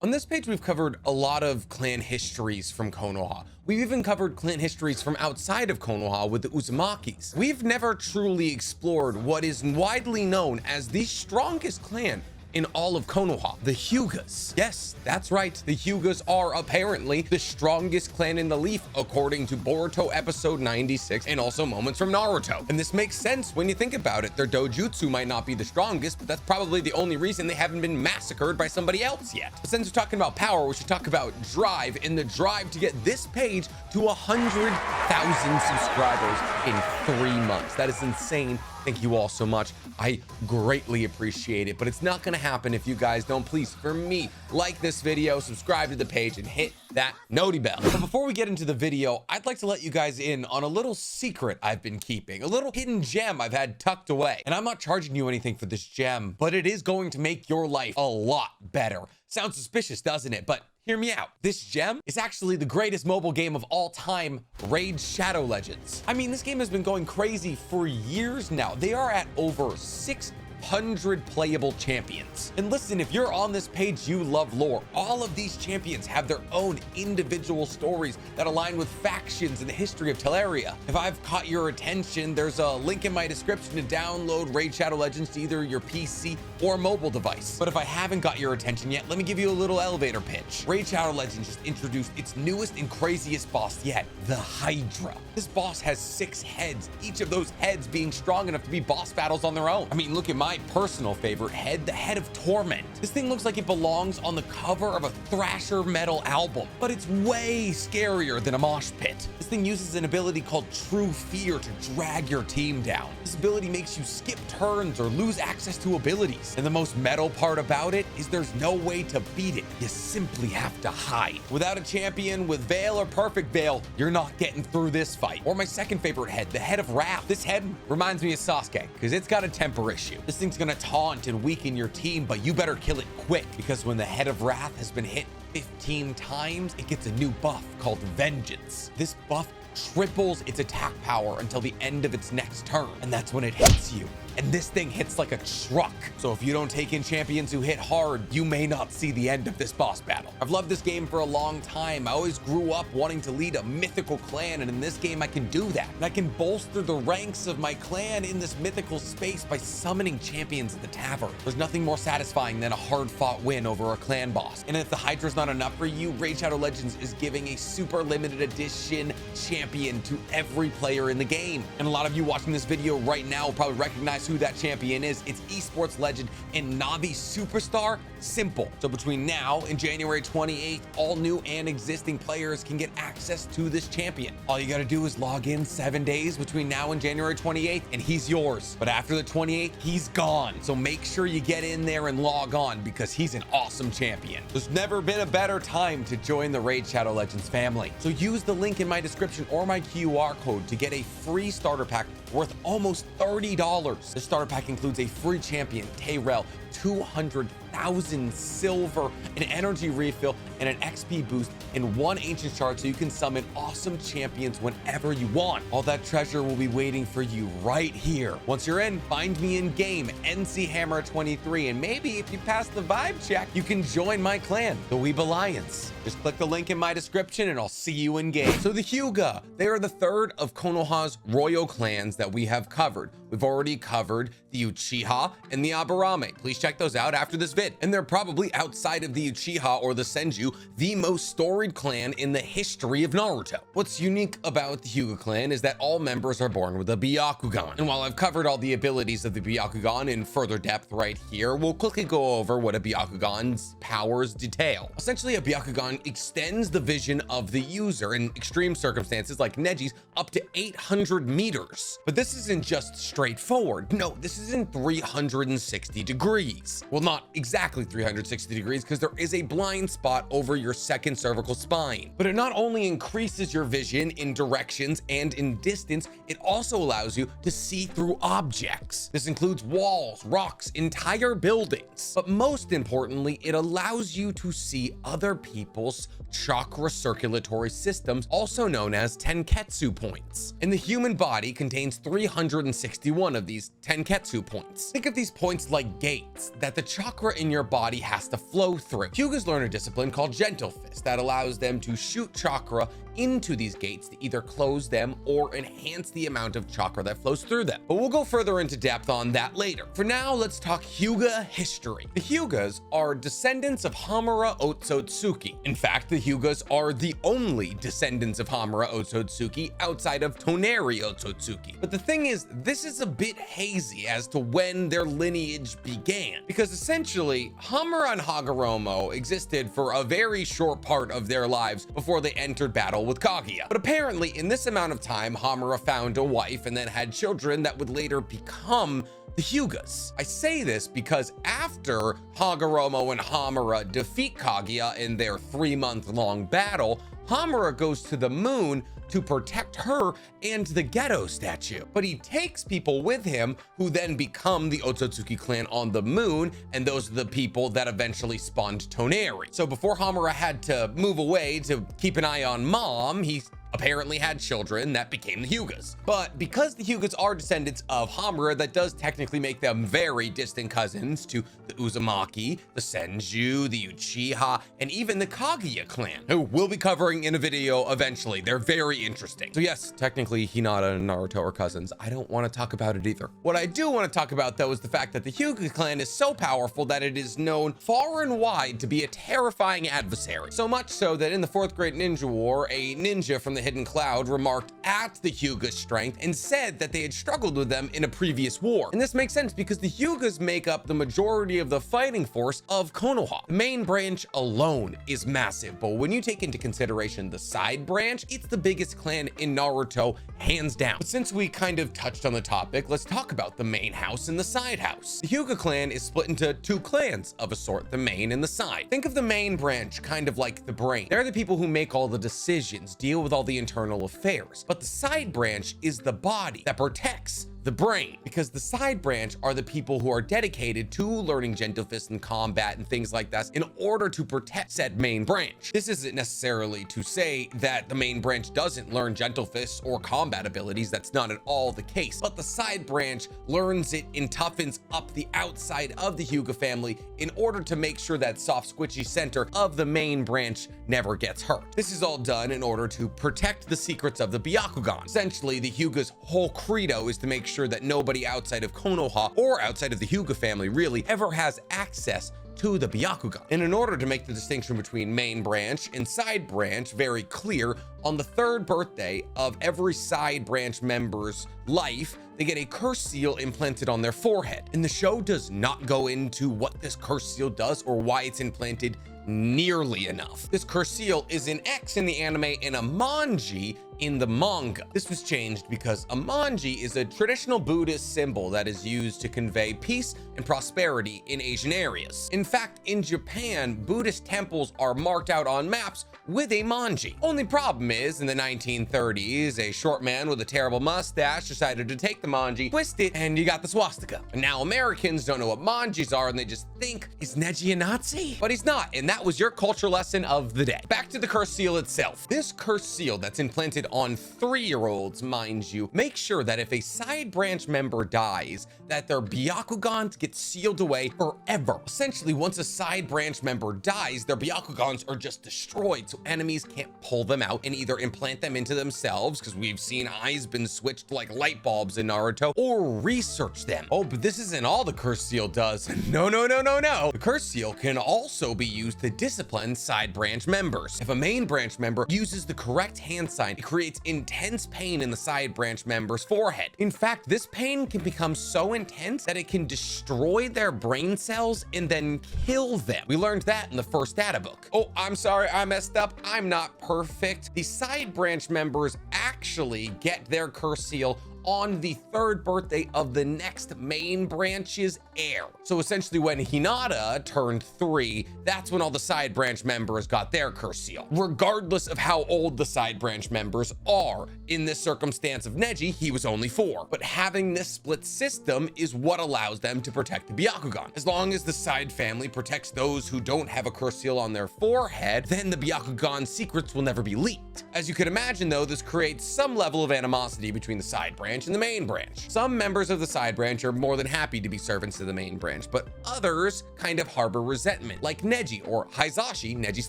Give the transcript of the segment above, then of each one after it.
On this page, we've covered a lot of clan histories from Konoha. We've even covered clan histories from outside of Konoha with the Uzumakis. We've never truly explored what is widely known as the strongest clan in all of Konoha, the Hyugas. Yes, that's right. The Hyugas are apparently the strongest clan in the Leaf, according to Boruto episode 96 and also moments from Naruto. And this makes sense when you think about it. Their dojutsu might not be the strongest, but that's probably the only reason they haven't been massacred by somebody else yet. But since we're talking about power, we should talk about drive, and the drive to get this page to 100,000 subscribers in 3 months. That is insane. Thank you all so much. I greatly appreciate it, but it's not gonna happen if you guys don't please, for me, like this video, subscribe to the page, and hit that noti bell. But before we get into the video, I'd like to let you guys in on a little secret I've been keeping, a little hidden gem I've had tucked away. And I'm not charging you anything for this gem, but it is going to make your life a lot better. Sounds suspicious, doesn't it? But hear me out. This gem is actually the greatest mobile game of all time, Raid Shadow Legends. I mean, this game has been going crazy for years now. They are at over 600 playable champions. And listen, if you're on this page, you love lore. All of these champions have their own individual stories that align with factions in the history of Teleria. If I've caught your attention, there's a link in my description to download Raid Shadow Legends to either your PC or mobile device. But if I haven't got your attention yet, let me give you a little elevator pitch. Raid Shadow Legends just introduced its newest and craziest boss yet, the Hydra. This boss has 6 heads, each of those heads being strong enough to be boss battles on their own. I mean, look at my personal favorite head, the head of Torment. This thing looks like it belongs on the cover of a thrasher metal album, but it's way scarier than a mosh pit. This thing uses an ability called True Fear to drag your team down. This ability makes you skip turns or lose access to abilities. And the most metal part about it is there's no way to beat it. You simply have to hide. Without a champion with Veil or Perfect Veil, you're not getting through this fight. Or my second favorite head, the head of Wrath. This head reminds me of Sasuke because it's got a temper issue. This thing's gonna taunt and weaken your team, but you better kill it quick, because when the head of Wrath has been hit 15 times, it gets a new buff called Vengeance. This buff triples its attack power until the end of its next turn, and that's when it hits you. And this thing hits like a truck. So if you don't take in champions who hit hard, you may not see the end of this boss battle. I've loved this game for a long time. I always grew up wanting to lead a mythical clan, and in this game I can do that. And I can bolster the ranks of my clan in this mythical space by summoning champions at the tavern. There's nothing more satisfying than a hard-fought win over a clan boss. And if the Hydra's not enough for you, Raid Shadow Legends is giving a super limited edition champion to every player in the game. And a lot of you watching this video right now will probably recognize who that champion is. It's esports legend and Navi superstar Simple. So between now and January 28th, all new and existing players can get access to this champion. All you gotta do is log in 7 days between now and January 28th and he's yours. But after the 28th, he's gone. So make sure you get in there and log on, because he's an awesome champion. There's never been a better time to join the Raid Shadow Legends family. So use the link in my description or my QR code to get a free starter pack worth almost $30. The starter pack includes a free champion, Tayrel, 200,000 silver, an energy refill, and an XP boost, in 1 ancient shard, so you can summon awesome champions whenever you want. All that treasure will be waiting for you right here. Once you're in, find me in game, NC Hammer 23, and maybe if you pass the vibe check, you can join my clan, the Weeb Alliance. Just click the link in my description and I'll see you in game. So the Hyuga, they are the third of Konoha's royal clans that we have covered. We've already covered the Uchiha and the Aburame. Please check those out after this vid. And they're probably, outside of the Uchiha or the Senju, the most storied clan in the history of Naruto. What's unique about the Hyuga clan is that all members are born with a Byakugan. And while I've covered all the abilities of the Byakugan in further depth right here, we'll quickly go over what a Byakugan's powers detail. Essentially, a Byakugan extends the vision of the user in extreme circumstances like Neji's up to 800 meters. But this isn't just straightforward. No, this is in 360 degrees. Well, not exactly 360 degrees, because there is a blind spot over your second cervical spine. But it not only increases your vision in directions and in distance, it also allows you to see through objects. This includes walls, rocks, entire buildings. But most importantly, it allows you to see other people's chakra circulatory systems, also known as tenketsu points. And the human body contains 361 of these Tenketsu points. Think of these points like gates that the chakra in your body has to flow through. Hyugas learn a discipline called Gentle Fist that allows them to shoot chakra into these gates to either close them or enhance the amount of chakra that flows through them. But we'll go further into depth on that later. For now, let's talk Hyuga history. The Hyugas are descendants of Hamura Otsutsuki. In fact, the Hyugas are the only descendants of Hamura Otsutsuki outside of Toneri Otsutsuki. But the thing is, this is a bit hazy as to when their lineage began, because essentially Hamura and Hagoromo existed for a very short part of their lives before they entered battle with Kaguya. But apparently in this amount of time, Hamura found a wife and then had children that would later become the Hyugas. I say this because after Hagoromo and Hamura defeat Kaguya in their 3-month-long battle, Hamura goes to the moon to protect her and the Ghetto statue. But he takes people with him who then become the Otsutsuki clan on the moon, and those are the people that eventually spawned Toneri. So before Hamura had to move away to keep an eye on mom, he apparently had children that became the Hyugas. But because the Hyugas are descendants of Hamura, that does technically make them very distant cousins to the Uzumaki, the Senju, the Uchiha, and even the Kaguya clan, who we'll be covering in a video eventually. They're very interesting. So yes, technically Hinata and Naruto are cousins. I don't want to talk about it either. What I do want to talk about though is the fact that the Hyuga clan is so powerful that it is known far and wide to be a terrifying adversary. So much so that in the 4th Great Ninja War, a ninja from the Hidden Cloud remarked at the Hyuga's strength and said that they had struggled with them in a previous war. And this makes sense because the Hyugas make up the majority of the fighting force of Konoha. The main branch alone is massive, but when you take into consideration the side branch, it's the biggest clan in Naruto, hands down. But since we kind of touched on the topic, let's talk about the main house and the side house. The Hyuga clan is split into 2 clans of a sort, the main and the side. Think of the main branch kind of like the brain. They're the people who make all the decisions, deal with all the internal affairs. But the side branch is the body that protects the brain, because the side branch are the people who are dedicated to learning Gentle Fist and combat and things like that in order to protect said main branch. This isn't necessarily to say that the main branch doesn't learn Gentle Fist or combat abilities. That's not at all the case. But the side branch learns it and toughens up the outside of the Hyuga family in order to make sure that soft, squishy center of the main branch never gets hurt. This is all done in order to protect the secrets of the Byakugan. Essentially, the Hyuga's whole credo is to make sure that nobody outside of Konoha or outside of the Hyuga family really ever has access to the Byakugan. And in order to make the distinction between main branch and side branch very clear, on the 3rd birthday of every side branch member's life, they get a curse seal implanted on their forehead. And the show does not go into what this curse seal does or why it's implanted nearly enough. This curse seal is an X in the anime and a manji in the manga. This was changed because a manji is a traditional Buddhist symbol that is used to convey peace and prosperity in Asian areas. In fact, in Japan, Buddhist temples are marked out on maps with a manji. Only problem is, in the 1930s, a short man with a terrible mustache decided to take the manji, twist it, and you got the swastika. And now Americans don't know what manjis are and they just think, is Neji a Nazi? But he's not, and that was your culture lesson of the day. Back to the curse seal itself. This curse seal that's implanted on 3-year-olds, mind you, make sure that if a side branch member dies, that their Byakugans get sealed away forever. Essentially, once a side branch member dies, their Byakugans are just destroyed, so enemies can't pull them out and either implant them into themselves, because we've seen eyes been switched like light bulbs in Naruto, or research them. Oh, but this isn't all the curse seal does. No. The curse seal can also be used to discipline side branch members. If a main branch member uses the correct hand sign, it creates intense pain in the side branch member's forehead. In fact, this pain can become so intense that it can destroy their brain cells and then kill them. We learned that in the first data book. Oh, I'm sorry, I messed up. I'm not perfect. The side branch members actually get their curse seal on the 3rd birthday of the next main branch's heir. So essentially when Hinata turned 3, that's when all the side branch members got their curse seal, regardless of how old the side branch members are. In this circumstance of Neji, he was only 4. But having this split system is what allows them to protect the Byakugan. As long as the side family protects those who don't have a curse seal on their forehead, then the Byakugan secrets will never be leaked. fate. As you could imagine though, this creates some level of animosity between the side branch and the main branch. Some members of the side branch are more than happy to be servants to the main branch, but others kind of harbor resentment, like Neji, or Hizashi, Neji's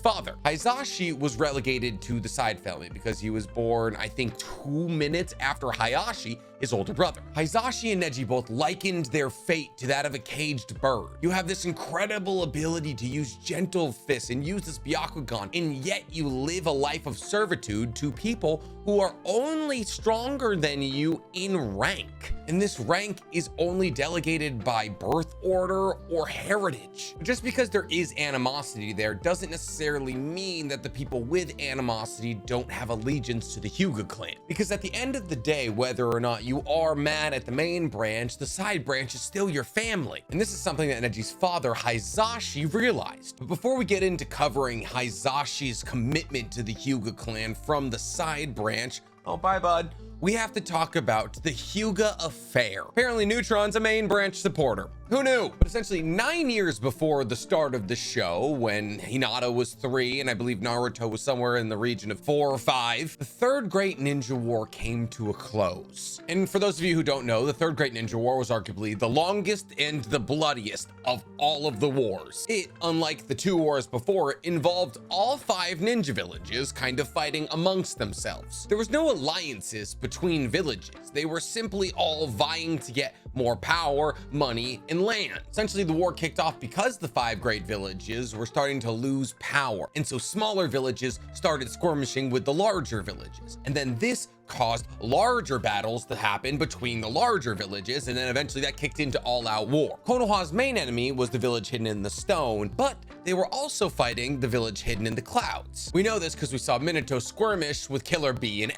father. Hizashi was relegated to the side family because he was born, I think, 2 minutes after Hayashi, his older brother. Hizashi and Neji both likened their fate to that of a caged bird. You have this incredible ability to use gentle fists and use this Byakugan, and yet you live a life of servitude to people who are only stronger than you in rank. And this rank is only delegated by birth order or heritage. Just because there is animosity there doesn't necessarily mean that the people with animosity don't have allegiance to the Hyuga clan. Because at the end of the day, whether or not you are mad at the main branch, the side branch is still your family. And this is something that Neji's father, Hizashi, realized. But before we get into covering Hizashi's commitment to the Hyuga clan from the side branch, oh, bye, bud, we have to talk about the Hyuga affair. Apparently Neutron's a main branch supporter. Who knew? But essentially 9 years before the start of the show, when Hinata was 3 and I believe Naruto was somewhere in the region of 4 or 5, the Third Great Ninja War came to a close. And for those of you who don't know, the Third Great Ninja War was arguably the longest and the bloodiest of all of the wars. It, unlike the 2 wars before, involved all 5 ninja villages kind of fighting amongst themselves. There was no alliances between villages. They were simply all vying to get more power, money, and land. Essentially, the war kicked off because the 5 great villages were starting to lose power, and so smaller villages started skirmishing with the larger villages. And then this caused larger battles to happen between the larger villages, and then eventually that kicked into all-out war. Konoha's main enemy was the village hidden in the stone, but they were also fighting the village hidden in the clouds. We know this because we saw Minato skirmish with Killer B and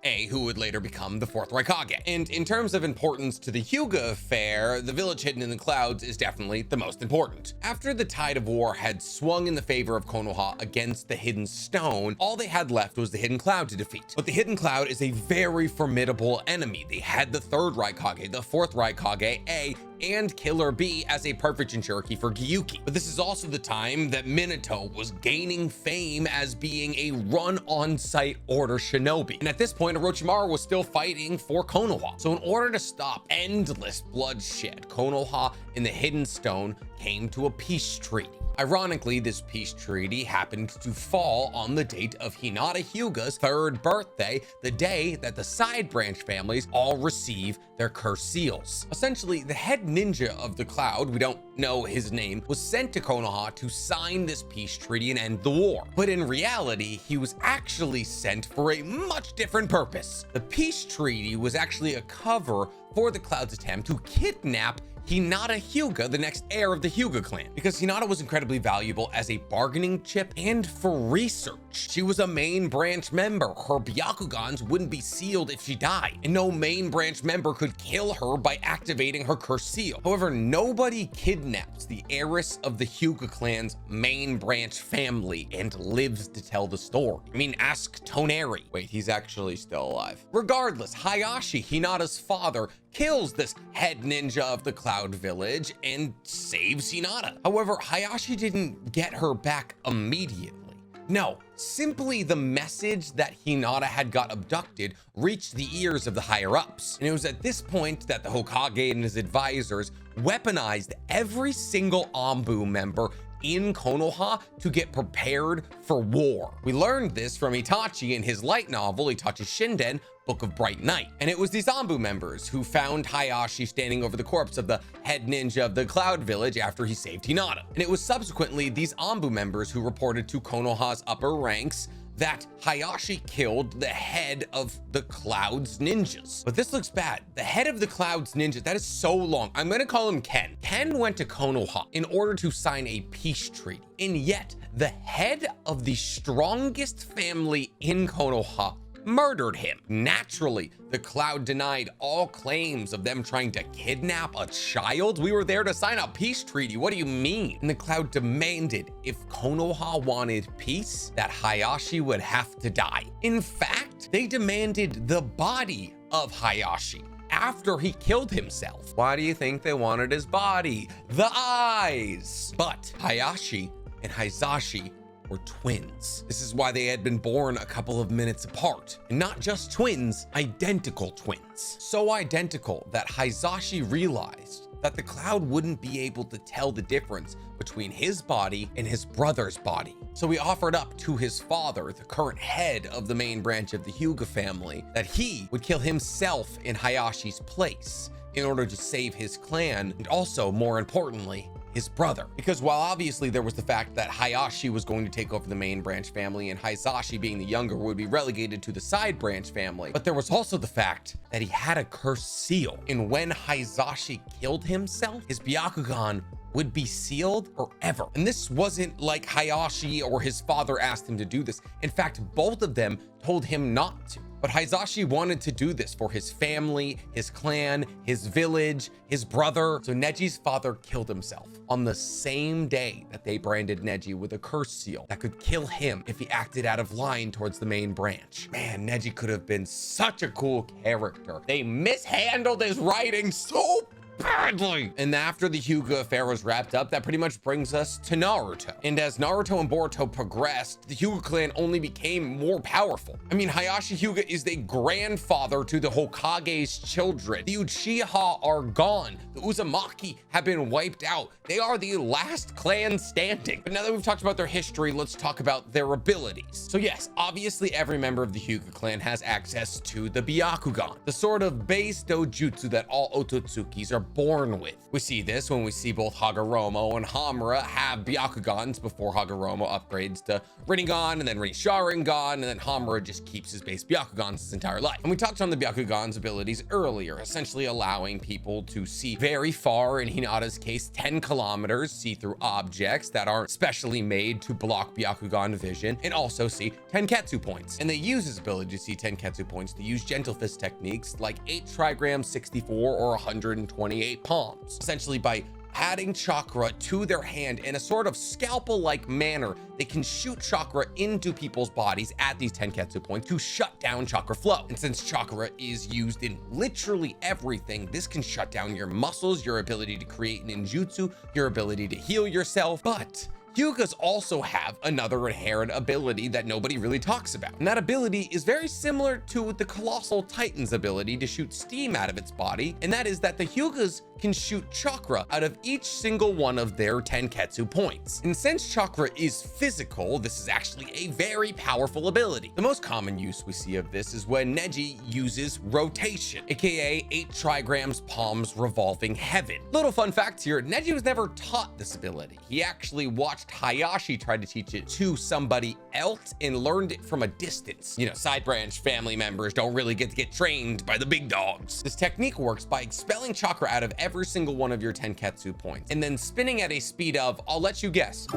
A, who would later become the 4th Raikage. And in terms of importance to the Hyuga affair, the village hidden in the clouds is definitely the most important. After the tide of war had swung in the favor of Konoha against the hidden stone, all they had left was the hidden cloud to defeat. But the hidden cloud is a very formidable enemy. They had the 3rd Raikage, the 4th Raikage, A, and Killer B as a perfect Jinchuriki for Gyuki. But this is also the time that Minato was gaining fame as being a run-on-site order shinobi. And at this point, Orochimaru was still fighting for Konoha. So in order to stop endless bloodshed, Konoha and the Hidden Stone came to a peace treaty. Ironically, this peace treaty happened to fall on the date of Hinata Hyuga's 3rd birthday, the day that the side branch families all receive their curse seals. Essentially, the head ninja of the cloud, we don't know his name, was sent to Konoha to sign this peace treaty and end the war. But in reality, he was actually sent for a much different purpose. The peace treaty was actually a cover for the cloud's attempt to kidnap Hinata Hyuga, the next heir of the Hyuga clan, because Hinata was incredibly valuable as a bargaining chip and for research. She was a main branch member. Her Byakugans wouldn't be sealed if she died, and no main branch member could kill her by activating her curse seal. However, nobody kidnaps the heiress of the Hyuga clan's main branch family and lives to tell the story. I mean, ask Toneri. Wait, he's actually still alive. Regardless, Hayashi, Hinata's father, kills this head ninja of the Cloud Village and saves Hinata. However, Hayashi didn't get her back immediately. No, simply the message that Hinata had got abducted reached the ears of the higher-ups. And it was at this point that the Hokage and his advisors weaponized every single Anbu member in Konoha to get prepared for war. We learned this from Itachi in his light novel, Itachi Shinden, Book of Bright Night. And it was these Anbu members who found Hayashi standing over the corpse of the head ninja of the Cloud Village after he saved Hinata. And it was subsequently these Anbu members who reported to Konoha's upper ranks that Hayashi killed the head of the Cloud's ninjas. But this looks bad. The head of the Cloud's ninjas, that is so long. I'm gonna call him Ken. Ken went to Konoha in order to sign a peace treaty. And yet, the head of the strongest family in Konoha murdered him. Naturally, the Cloud denied all claims of them trying to kidnap a child. We were there to sign a peace treaty. What do you mean? And the Cloud demanded if Konoha wanted peace, that Hayashi would have to die. In fact, they demanded the body of Hayashi after he killed himself. Why do you think they wanted his body? The eyes. But Hayashi and Hizashi were twins. This is why they had been born a couple of minutes apart. And not just twins, identical twins. So identical that Hizashi realized that the Cloud wouldn't be able to tell the difference between his body and his brother's body. So he offered up to his father, the current head of the main branch of the Hyuga family, that he would kill himself in Hayashi's place in order to save his clan, and also, more importantly, his brother. Because while obviously there was the fact that Hayashi was going to take over the main branch family and Hizashi, being the younger, would be relegated to the side branch family, but there was also the fact that he had a cursed seal. And when Hizashi killed himself, his Byakugan would be sealed forever. And this wasn't like Hayashi or his father asked him to do this. In fact, both of them told him not to. But Hizashi wanted to do this for his family, his clan, his village, his brother. So Neji's father killed himself on the same day that they branded Neji with a curse seal that could kill him if he acted out of line towards the main branch. Man, Neji could have been such a cool character. They mishandled his writing so badly. And after the Hyuga affair was wrapped up, that pretty much brings us to Naruto. And as Naruto and Boruto progressed, the Hyuga clan only became more powerful. I mean, Hayashi Hyuga is the grandfather to the Hokage's children. The Uchiha are gone. The Uzumaki have been wiped out. They are the last clan standing. But now that we've talked about their history, let's talk about their abilities. So yes, obviously every member of the Hyuga clan has access to the Byakugan, the sort of base dojutsu that all Ototsukis are born with. We see this when we see both Hagoromo and Hamura have Byakugans before Hagoromo upgrades to Rinnegan and then Sharingan, and then Hamura just keeps his base Byakugans his entire life. And we talked on the Byakugan's abilities earlier, essentially allowing people to see very far, in Hinata's case 10 kilometers, see through objects that aren't specially made to block Byakugan vision, and also see Tenketsu points. And they use his ability to see Tenketsu points to use gentle fist techniques like 8 trigrams, 64 or 128 palms, essentially by adding chakra to their hand in a sort of scalpel-like manner. They can shoot chakra into people's bodies at these Tenketsu points to shut down chakra flow. And since chakra is used in literally everything, this can shut down your muscles, your ability to create ninjutsu, your ability to heal yourself. But Hyugas also have another inherent ability that nobody really talks about. And that ability is very similar to the Colossal Titan's ability to shoot steam out of its body. And that is that the Hyugas can shoot chakra out of each single one of their Tenketsu points. And since chakra is physical, this is actually a very powerful ability. The most common use we see of this is when Neji uses rotation, aka 8 trigrams palms revolving heaven. Little fun fact here, Neji was never taught this ability. He actually watched Hayashi try to teach it to somebody else and learned it from a distance. You know, side branch family members don't really get to get trained by the big dogs. This technique works by expelling chakra out of every single one of your Tenketsu points and then spinning at a speed of, I'll let you guess.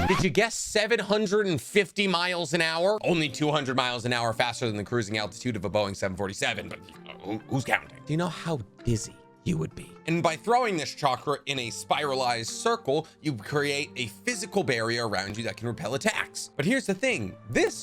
Did you guess 750 miles an hour? Only 200 miles an hour faster than the cruising altitude of a Boeing 747, but who's counting? Do you know how dizzy you would be? And by throwing this chakra in a spiralized circle, you create a physical barrier around you that can repel attacks. But here's the thing,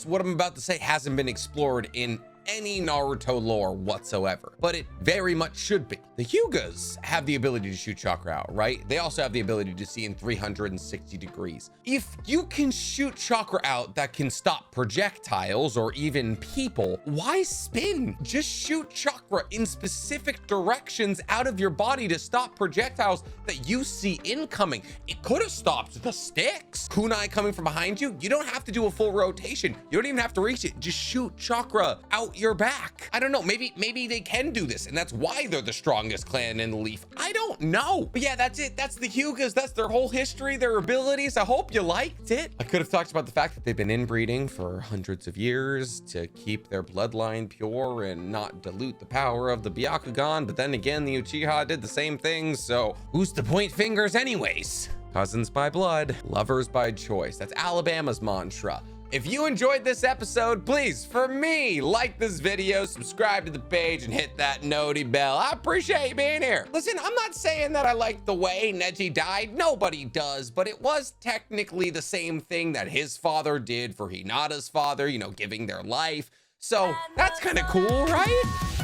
what I'm about to say hasn't been explored in any Naruto lore whatsoever, but it very much should be. The Hyugas have the ability to shoot chakra out, right? They also have the ability to see in 360 degrees. If you can shoot chakra out that can stop projectiles or even people, why spin? Just shoot chakra in specific directions out of your body to stop projectiles that you see incoming. It could have stopped the sticks. Kunai coming from behind you, you don't have to do a full rotation. You don't even have to reach it. Just shoot chakra out your back. I don't know, maybe they can do this and that's why they're the strongest clan in the Leaf. I don't know. But yeah, that's it. That's the Hyugas. That's their whole history, their abilities. I hope you liked it. I could have talked about the fact that they've been inbreeding for hundreds of years to keep their bloodline pure and not dilute the power of the Byakugan, but then again, the Uchiha did the same thing, so who's to point fingers anyways? Cousins by blood, lovers by choice. That's Alabama's mantra. If you enjoyed this episode, please, for me, like this video, subscribe to the page, and hit that noti bell. I appreciate you being here. Listen, I'm not saying that I like the way Neji died. Nobody does, but it was technically the same thing that his father did for Hinata's father, you know, giving their life. So that's kind of cool, right?